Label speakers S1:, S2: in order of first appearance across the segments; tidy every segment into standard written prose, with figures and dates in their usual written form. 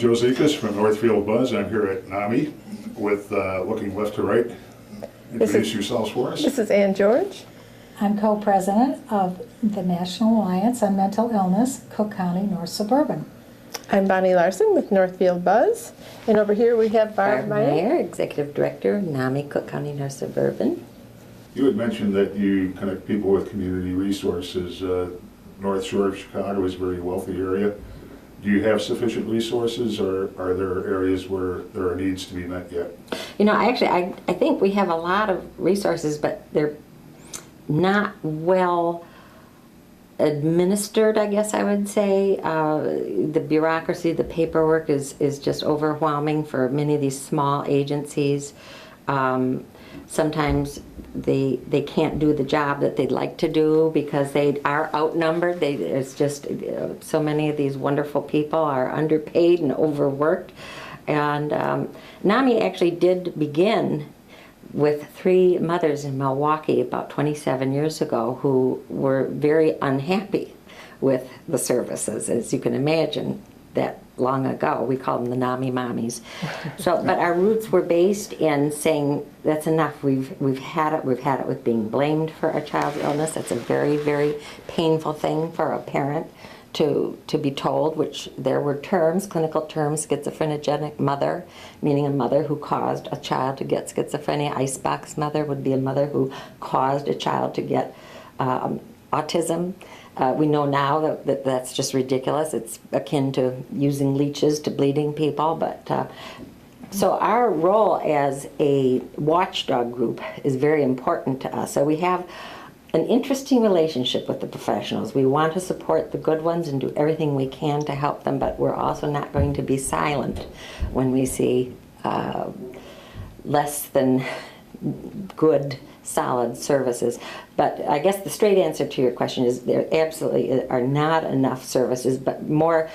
S1: Joe Zekas from NorthfieldBuzz. I'm here at NAMI with Looking Left to Right. Introduce yourselves for us.
S2: This is Ann George.
S3: I'm co-president of the National Alliance on Mental Illness, Cook County North Suburban.
S2: I'm Bonnie Larson with NorthfieldBuzz. And over here we have Barb Maier.
S4: Executive Director, NAMI, Cook County North Suburban.
S1: You had mentioned that you connect people with community resources. North Shore of Chicago is a very wealthy area. Do you have sufficient resources, or are there areas where there are needs to be met yet?
S4: You know, I think we have a lot of resources, but they're not well administered, I guess I would say. The bureaucracy, the paperwork is just overwhelming for many of these small agencies. Sometimes they can't do the job that they'd like to do because they are outnumbered. It's just so many of these wonderful people are underpaid and overworked. And NAMI actually did begin with 3 mothers in Milwaukee about 27 years ago who were very unhappy with the services, as you can imagine. That long ago, we called them the NAMI mommies. So, but our roots were based in saying that's enough. We've had it. We've had it with being blamed for a child's illness. That's a very, very painful thing for a parent to be told. Which there were terms, clinical terms, schizophrenic mother, meaning a mother who caused a child to get schizophrenia. Icebox mother would be a mother who caused a child to get autism. We know now that that's just ridiculous. It's akin to using leeches to bleeding people. But so our role as a watchdog group is very important to us. So we have an interesting relationship with the professionals. We want to support the good ones and do everything we can to help them, but we're also not going to be silent when we see less than good solid services. But I guess the straight answer to your question is there absolutely are not enough services, but more,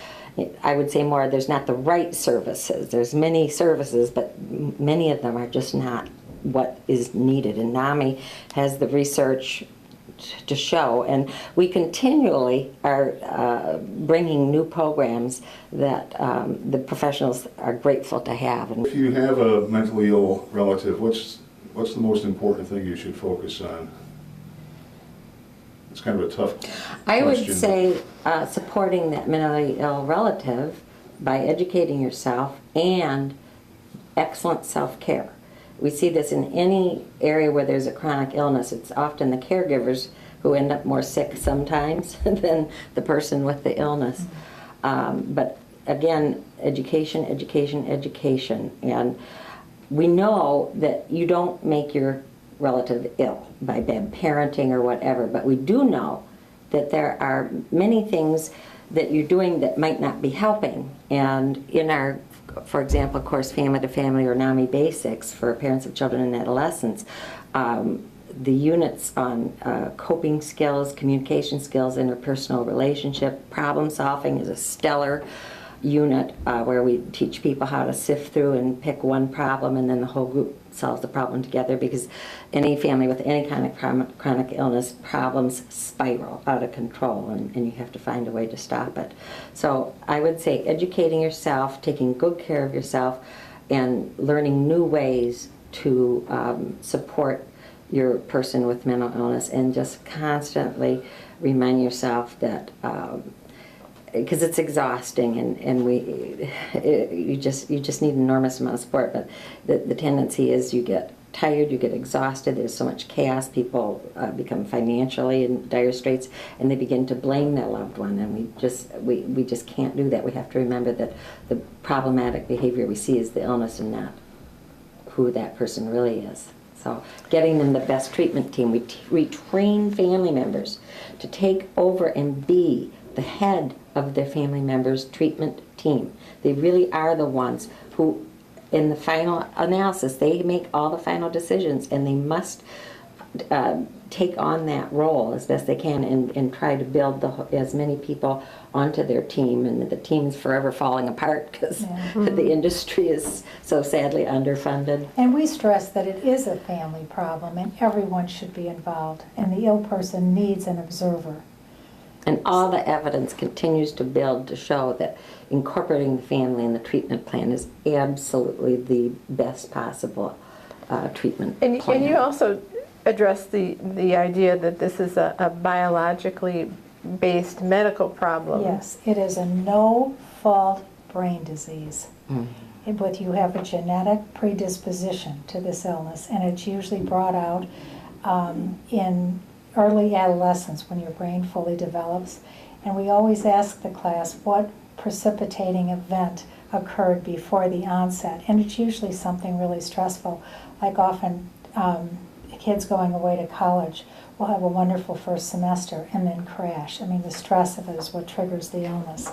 S4: I would say more, there's not the right services. There's many services, but many of them are just not what is needed. And NAMI has the research to show, and we continually are bringing new programs that the professionals are grateful to have. And
S1: if you have a mentally ill relative, what's the most important thing you should focus on? It's kind of a tough question.
S4: I would say supporting that mentally ill relative by educating yourself and excellent self-care. We see this in any area where there's a chronic illness. It's often the caregivers who end up more sick sometimes than the person with the illness. But again, education, education, education. And we know that you don't make your relative ill by bad parenting or whatever, but we do know that there are many things that you're doing that might not be helping. And in our, for example, course Family to Family or NAMI Basics for parents of children and adolescents, the units on coping skills, communication skills, interpersonal relationship, problem solving is a stellar unit where we teach people how to sift through and pick one problem, and then the whole group solves the problem together, because any family with any kind of chronic illness, problems spiral out of control, and you have to find a way to stop it. So I would say educating yourself, taking good care of yourself, and learning new ways to support your person with mental illness, and just constantly remind yourself that because it's exhausting, and you just need an enormous amount of support. But the tendency is you get tired, you get exhausted. There's so much chaos. People become financially in dire straits, and they begin to blame their loved one. And we just can't do that. We have to remember that the problematic behavior we see is the illness and not who that person really is. So getting them the best treatment team. We train family members to take over and be the head of their family members' treatment team. They really are the ones who, in the final analysis, they make all the final decisions, and they must take on that role as best they can and try to build as many people onto their team. And the team's forever falling apart because the industry is so sadly underfunded.
S3: And we stress that it is a family problem and everyone should be involved, and the ill person needs an observer.
S4: And all the evidence continues to build to show that incorporating the family in the treatment plan is absolutely the best possible treatment plan.
S2: And you also address the idea that this is a biologically based medical problem.
S3: Yes, it is a no-fault brain disease. But you have a genetic predisposition to this illness, and it's usually brought out in early adolescence when your brain fully develops. And we always ask the class what precipitating event occurred before the onset, and it's usually something really stressful, like often kids going away to college will have a wonderful first semester and then crash. I mean, the stress of it is what triggers the illness.